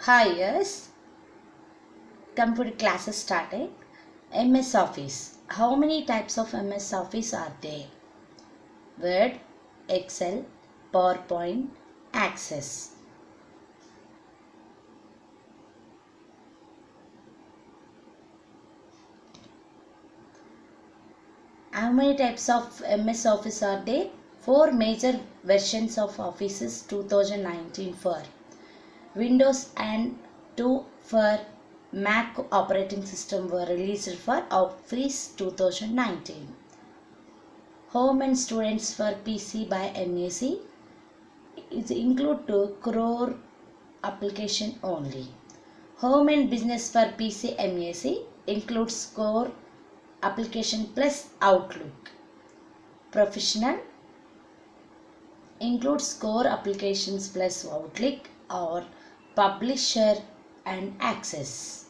Hi, yes. Computer classes started. MS Office. How many types of MS Office are there? Word, Excel, PowerPoint, Access. How many types of MS Office are there? Four major versions of Offices 2019 for Windows and 2 for Mac operating system were released for Office 2019. Home and Students for PC by MAC. It include to core application only. Home and Business for PC MAC includes core application plus Outlook. Professional includes core applications plus Outlook or Publisher and Access.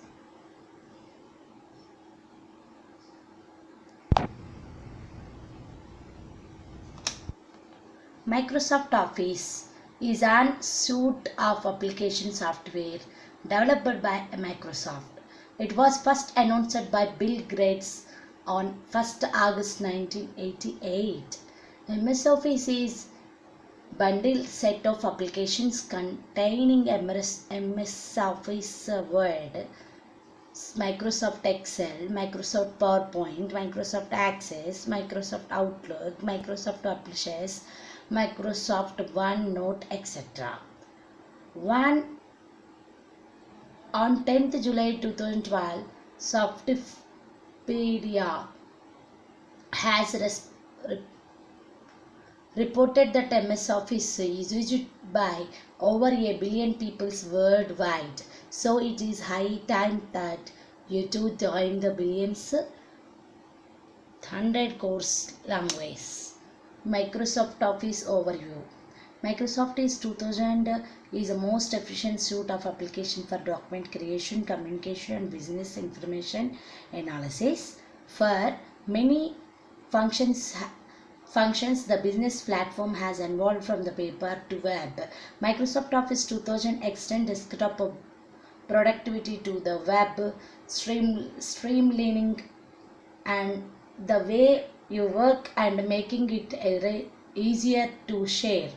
Microsoft Office is an suite of application software developed by Microsoft. It was first announced by Bill Gates on 1st August 1988. MS Office is bundled set of applications containing MS Office Word, Microsoft Excel, Microsoft PowerPoint, Microsoft Access, Microsoft Outlook, Microsoft Publishers, Microsoft OneNote, etc. One on 10th July 2012, Softipedia has reported that MS Office is used by over a billion people worldwide. So it is high time that you too join the billions 100 course language. Microsoft Office overview. Microsoft is 2000 is the most efficient suite of application for document creation, communication and business information analysis. For many functions the business platform has evolved from the paper to web. Microsoft Office 2000 extend desktop productivity to the web, streamlining and the way you work and making it easier to share,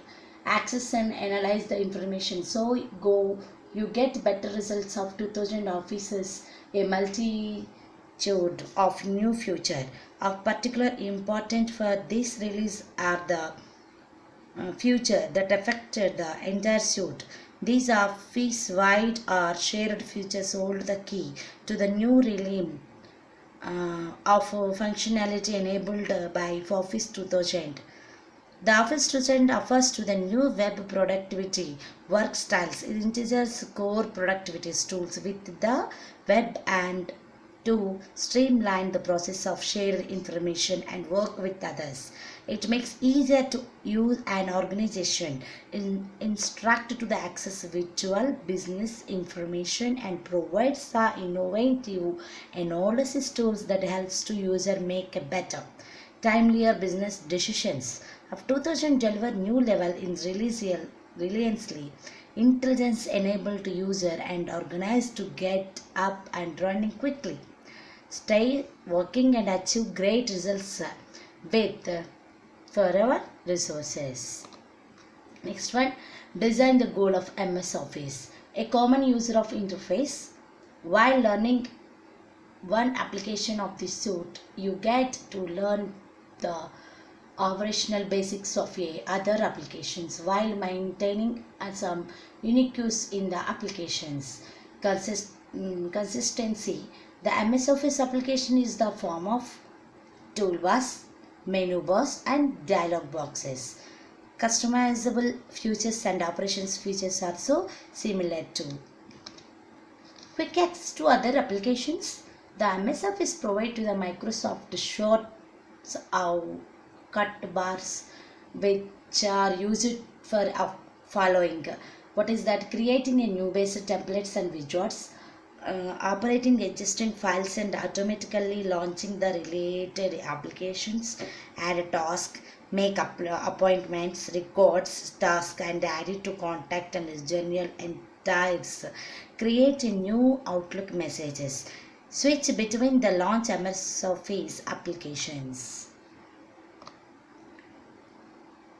access and analyze the information. So you get better results of 2000 offices, a multitude of new feature. Of particular important for this release are the feature that affected the entire suite. These are Office-wide or shared features hold the key to the new realm of functionality enabled by Office 2000. The Office 2000 offers to the new web productivity work styles. It integrates core productivity tools with the web and to streamline the process of sharing information and work with others. It makes easier to use an organization, instruct to the access virtual business information and provides the innovative analysis tools that helps to user make a better, timelier business decisions. Of 2000 deliver new level in resiliently intelligence enabled to user and organized to get up and running quickly, stay working and achieve great results with forever resources. Next one, design the goal of MS Office. A common user of interface. While learning one application of this suite, you get to learn the operational basics of other applications while maintaining some unique use in the applications. Consistency. The MS Office application is the form of toolbars, menu bars and dialog boxes. Customizable features and operations features are so similar to. Quick access to other applications. The MS Office provides to the Microsoft shorts or cut bars which are used for following. What is that? Creating a new basic templates and widgets, operating existing files and automatically launching the related applications, add a task, make appointments, records task and add it to contact and journal styles. Create a new Outlook messages. Switch between the launch MS Office applications.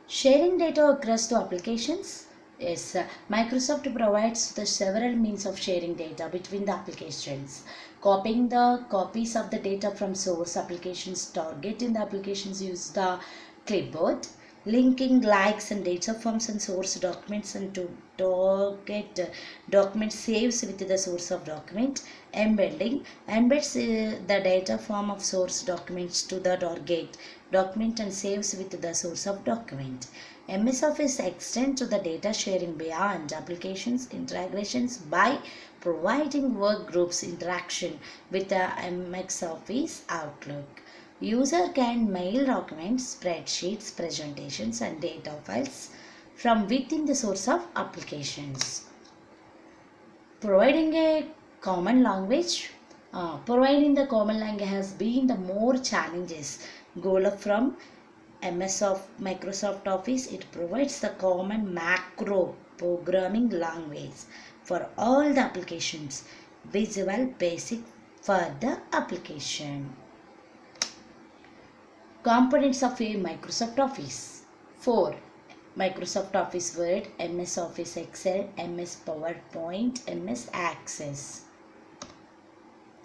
Sharing data across two applications. Yes, Microsoft provides the several means of sharing data between the applications. Copying the copies of the data from source applications, targeting the applications use the clipboard, linking likes and data forms and source documents and to target document saves with the source of document, embedding embeds the data form of source documents to the target document and saves with the source of document. MS Office extends to the data sharing beyond applications integrations by providing work groups interaction with the MS Office Outlook. User can mail documents, spreadsheets, presentations and data files from within the source of applications. Providing a common language. Providing the common language has been the more challenges. Goal from MS of Microsoft Office, it provides the common macro programming language for all the applications. Visual Basic for the application. Components of a Microsoft Office. 4. Microsoft Office Word, MS Office Excel, MS PowerPoint, MS Access.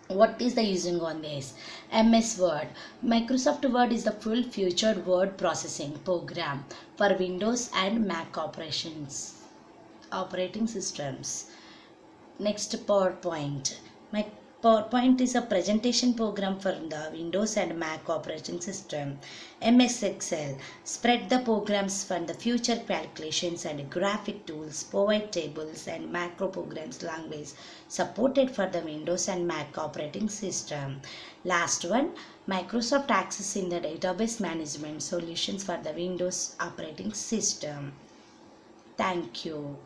What is the using on this? MS Word. Microsoft Word is the full-featured word processing program for Windows and Mac operating systems. Next, PowerPoint. PowerPoint is a presentation program for the Windows and Mac operating system. MS Excel. Spread the programs for the future calculations and graphic tools, pivot tables and macro programs language supported for the Windows and Mac operating system. Last one, Microsoft Access in the database management solutions for the Windows operating system. Thank you.